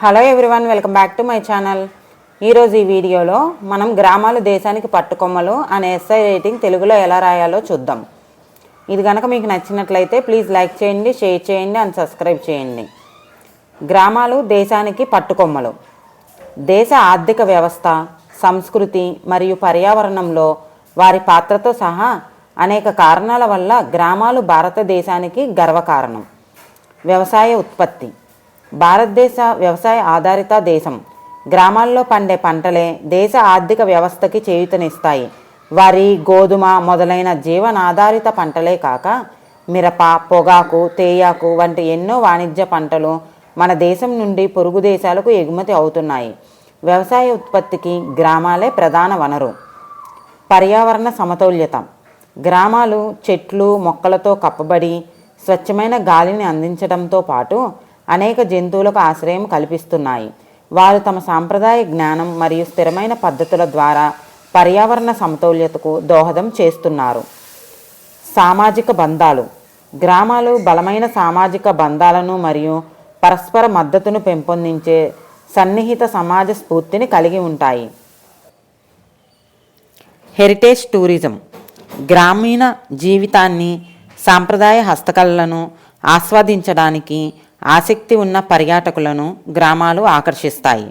Hello everyone, welcome back to my channel. ఈరోజు ఈ వీడియోలో మనం గ్రామాలు దేశానికి పట్టుకొమ్మలు అనే ఎస్ఐ రైటింగ్ తెలుగులో ఎలా రాయాలో చూద్దాం. ఇది కనుక మీకు నచ్చినట్లయితే ప్లీజ్ లైక్ చేయండి, షేర్ చేయండి అండ్ సబ్స్క్రైబ్ చేయండి. గ్రామాలు దేశానికి పట్టుకొమ్మలు. దేశ ఆర్థిక వ్యవస్థ, సంస్కృతి మరియు పర్యావరణంలో వారి పాత్రతో సహా అనేక కారణాల వల్ల గ్రామాలు భారతదేశానికి గర్వకారణం. వ్యవసాయ ఉత్పత్తి. భారతదేశ వ్యవసాయ ఆధారిత దేశం. గ్రామాల్లో పండే పంటలే దేశ ఆర్థిక వ్యవస్థకి చేయూతనిస్తాయి. వరి, గోధుమ మొదలైన జీవనాధారిత పంటలే కాక మిరప, పొగాకు, తేయాకు వంటి ఎన్నో వాణిజ్య పంటలు మన దేశం నుండి పొరుగు దేశాలకు ఎగుమతి అవుతున్నాయి. వ్యవసాయ ఉత్పత్తికి గ్రామాలే ప్రధాన వనరు. పర్యావరణ సమతౌల్యత. గ్రామాలు చెట్లు, మొక్కలతో కప్పబడి స్వచ్ఛమైన గాలిని అందించడంతో పాటు అనేక జంతువులకు ఆశ్రయం కల్పిస్తున్నాయి. వారు తమ సాంప్రదాయ జ్ఞానం మరియు స్థిరమైన పద్ధతుల ద్వారా పర్యావరణ సమతౌల్యతకు దోహదం చేస్తున్నారు. సామాజిక బంధాలు. గ్రామాలు బలమైన సామాజిక బంధాలను మరియు పరస్పర మద్దతును పెంపొందించే సన్నిహిత సమాజ స్ఫూర్తిని కలిగి ఉంటాయి. Heritage tourism. గ్రామీణ జీవితాన్ని, సాంప్రదాయ హస్తకళలను ఆస్వాదించడానికి ఆసక్తి ఉన్న పర్యాటకులను గ్రామాలు ఆకర్షిస్తాయి.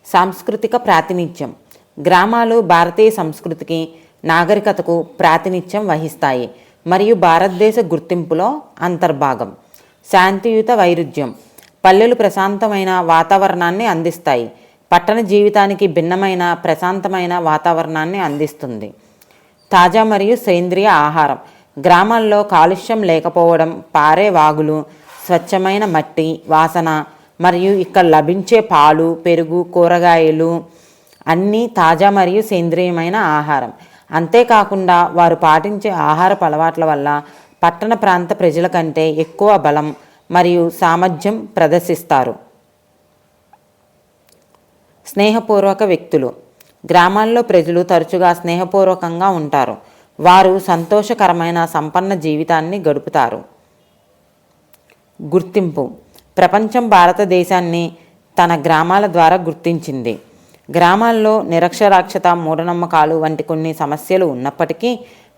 సాంస్కృతిక ప్రాతినిధ్యం. గ్రామాలు భారతీయ సంస్కృతికి, నాగరికతకు ప్రాతినిధ్యం వహిస్తాయి మరియు భారతదేశ గుర్తింపులో అంతర్భాగం. శాంతియుత వైరుధ్యం. పల్లెలు ప్రశాంతమైన వాతావరణాన్ని అందిస్తాయి. పట్టణ జీవితానికి భిన్నమైన ప్రశాంతమైన వాతావరణాన్ని అందిస్తుంది. తాజా మరియు సేంద్రియ ఆహారం. గ్రామాల్లో కాలుష్యం లేకపోవడం, పారే వాగులు, స్వచ్ఛమైన మట్టి వాసన మరియు ఇక్కడ లభించే పాలు, పెరుగు, కూరగాయలు అన్నీ తాజా మరియు సేంద్రియమైన ఆహారం. అంతేకాకుండా వారు పాటించే ఆహారపు అలవాట్ల వల్ల పట్టణ ప్రాంత ప్రజల కంటే ఎక్కువ బలం మరియు సామర్థ్యం ప్రదర్శిస్తారు. స్నేహపూర్వక వ్యక్తులు. గ్రామాల్లో ప్రజలు తరచుగా స్నేహపూర్వకంగా ఉంటారు. వారు సంతోషకరమైన సంపన్న జీవితాన్ని గడుపుతారు. గుర్తింపు. ప్రపంచం భారతదేశాన్ని తన గ్రామాల ద్వారా గుర్తించింది. గ్రామాల్లో నిరక్షరాస్యత, మూఢనమ్మకాలు వంటి కొన్ని సమస్యలు ఉన్నప్పటికీ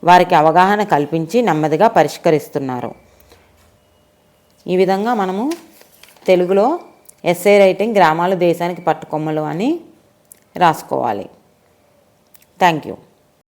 వారికి అవగాహన కల్పించి నెమ్మదిగా పరిష్కరిస్తున్నారు. ఈ విధంగా మనము తెలుగులో ఎస్ఏ రైటింగ్ గ్రామాలు దేశానికి పట్టుకొమ్మలు అని రాసుకోవాలి. Thank you.